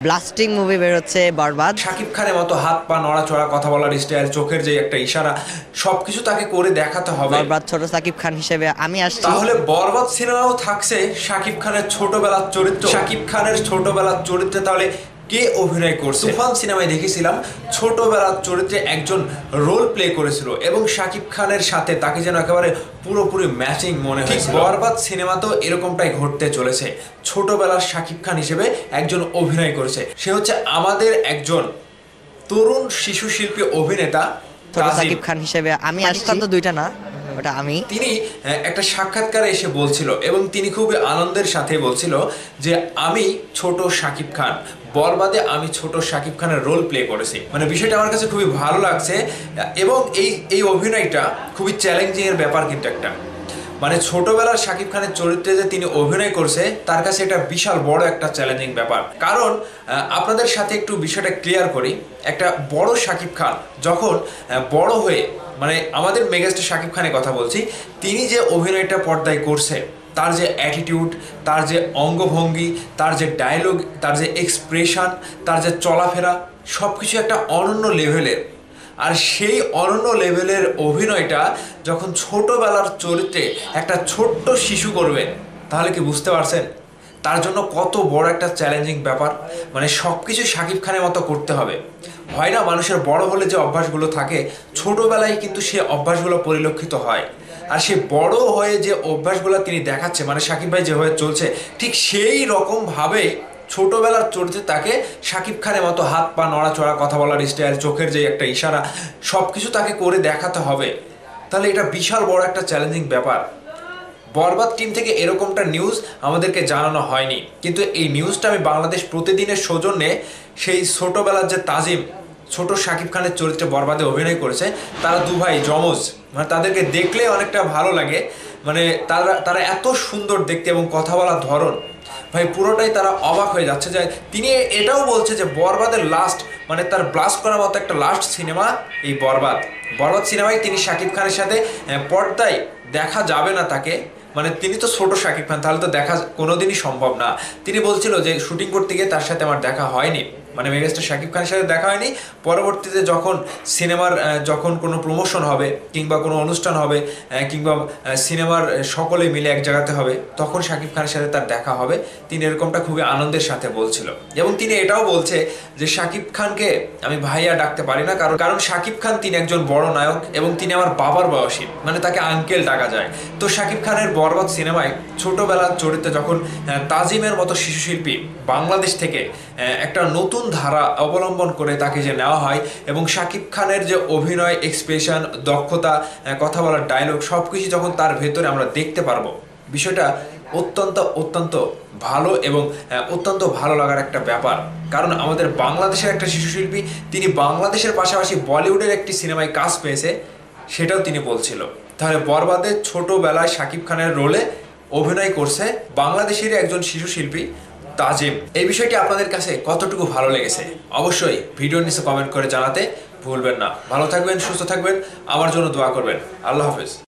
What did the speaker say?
Blasting movie বের হচ্ছে বরবাদ। শাকিব খানের মতো হাত পা নড়াচড়া, কথা বলার স্টাইল, চোখের যে একটা ইশারা, সবকিছু তাকে করে দেখাতে হবে। বরবাদ ছোট সাকিব খান হিসেবে আমি আসছি। তাহলে বরবাদ সিনেমাও থাকছে শাকিব খানের ছোটবেলার চরিত্র। শাকিব খানের ছোটবেলার চরিত্রে তাহলে কে অভিনয় করছে? তুফান সিনেমায় দেখেছিলাম ছোটবেলার চরিত্রে একজন রোল প্লে করেছিল এবং শাকিব খানের সাথে তাকে যেন একেবারে পুরোপুরি ম্যাচিং মনে হয়েছিল। বরবাদ সিনেমাতেও এরকমটাই ঘটতে চলেছে। ছোটবেলার শাকিব খান হিসেবে একজন অভিনয় করেছে, সে হচ্ছে আমাদের একজন তরুণ শিশু শিল্পী অভিনেতা ছোট সাকিব খান হিসেবে আমি আসছি। তো দুইটা না, ওটা আমি। তিনি একটা সাক্ষাৎকারে এসে বলছিল এবং তিনি খুবই আনন্দের সাথে বলছিল যে আমি ছোট শাকিব খান, বরবাদে আমি ছোট শাকিব খানের রোল প্লে করেছি। মানে বিষয়টা আমার কাছে খুবই ভালো লাগছে এবং এই অভিনয়টা খুবই চ্যালেঞ্জিং এর ব্যাপার। কিন্তু একটা মানে ছোটবেলার শাকিব খানের চরিত্রে যে তিনি অভিনয় করছে তার কাছে এটা বিশাল বড় একটা চ্যালেঞ্জিং ব্যাপার। কারণ আপনাদের সাথে একটু বিষয়টা ক্লিয়ার করি, একটা বড় শাকিব খান যখন বড় হয়ে, মানে আমাদের মেগাস্টার শাকিব খানের কথা বলছি, তিনি যে অভিনয়টা পর্দায় করছে, তার যে অ্যাটিটিউড, তার যে অঙ্গভঙ্গি, তার যে ডায়লগ, তার যে এক্সপ্রেশন, তার যে চলাফেরা, সব কিছু একটা অনন্য লেভেলের। আর সেই অনন্য লেভেলের অভিনয়টা যখন ছোটবেলার চরিত্রে একটা ছোট্ট শিশু করবে, তাহলে কি বুঝতে পারছেন তার জন্য কত বড় একটা চ্যালেঞ্জিং ব্যাপার। মানে সব কিছু শাকিব খানের মতো করতে হবে। হয় না, মানুষের বড় হলে যে অভ্যাসগুলো থাকে ছোটবেলায় কিন্তু সে অভ্যাসগুলো পরিলক্ষিত হয়, আর সে বড় হয়ে যে অভ্যাসগুলো তিনি দেখাচ্ছে, মানে শাকিব ভাই যেভাবে চলছে ঠিক সেই রকমভাবে ছোটবেলার চরিত্রে তাকে শাকিব খানের মতো হাত পা নড়াচড়া, কথা বলার স্টাইল, চোখের যে একটা ইশারা, সব কিছু তাকে করে দেখাতে হবে। তাহলে এটা বিশাল বড় একটা চ্যালেঞ্জিং ব্যাপার। বরবাদ টিম থেকে এরকমটা নিউজ আমাদেরকে জানানো হয়নি, কিন্তু এই নিউজটা আমি বাংলাদেশ প্রতিদিনের সৌজন্যে সেই ছোটবেলার যে তাজিম ছোট শাকিব খানের চরিত্রে বরবাদে অভিনয় করেছে, তারা দু ভাই যমজ, মানে তাদেরকে দেখলে অনেকটা ভালো লাগে। মানে তারা এত সুন্দর দেখতে এবং কথা বলার ধরন, ভাই পুরোটাই তারা অবাক হয়ে যাচ্ছে। যে তিনি এটাও বলছে যে বরবাদের লাস্ট, মানে তার ব্লাস্ট করার মতো একটা লাস্ট সিনেমা এই বরবাদ সিনেমায় তিনি শাকিব খানের সাথে পর্দায় দেখা যাবে না তাকে। মানে তিনি তো ছোট শাকিব খান, তাহলে তো দেখা কোনোদিনই সম্ভব না। তিনি বলছিল যে শুটিং করতে গিয়ে তার সাথে আমার দেখা হয়নি, মানে মেগাস্টার শাকিব খানের সাথে দেখা হয়নি। পরবর্তীতে যখন সিনেমার যখন কোনো প্রমোশন হবে কিংবা কোনো অনুষ্ঠান হবে কিংবা সিনেমার সকলে মিলে এক জায়গাতে হবে, তখন শাকিব খানের সাথে তার দেখা হবে। তিনি এরকমটা খুবই আনন্দের সাথে বলছিল এবং তিনি এটাও বলছে যে শাকিব খানকে আমি ভাইয়া ডাকতে পারি না, কারণ শাকিব খান তিনি একজন বড় নায়ক এবং তিনি আমার বাবার বয়সী, মানে তাকে আঙ্কেল ডাকা যায়। তো শাকিব খানের বরবাদ সিনেমায় ছোটবেলার চরিত্রে যখন তাজিমের মতো শিশু শিল্পী বাংলাদেশ থেকে একটা নতুন ধারা অবলম্বন করে তাকে যে নেওয়া হয় এবং শাকিব খানের যে অভিনয়, এক্সপ্রেশন, দক্ষতা, কথা বলার ডায়লগ, সব কিছু যখন তার ভেতরে আমরা দেখতে পারবো, বিষয়টা অত্যন্ত ভালো এবং অত্যন্ত ভালো লাগার একটা ব্যাপার। কারণ আমাদের বাংলাদেশের একটা শিশু শিল্পী, তিনি বাংলাদেশের পাশাপাশি বলিউডের একটি সিনেমায় কাজ পেয়েছে, সেটাও তিনি বলছিল। তাহলে বরবাদের ছোটবেলায় শাকিব খানের রোলে অভিনয় করছে বাংলাদেশের একজন শিশু শিল্পী তাজিম। এই বিষয়টি আপনাদের কাছে কতটুকু ভালো লেগেছে অবশ্যই ভিডিওর নিচে কমেন্ট করে জানাতে ভুলবেন না। ভালো থাকবেন, সুস্থ থাকবেন, আমার জন্য দোয়া করবেন। আল্লাহ হাফেজ।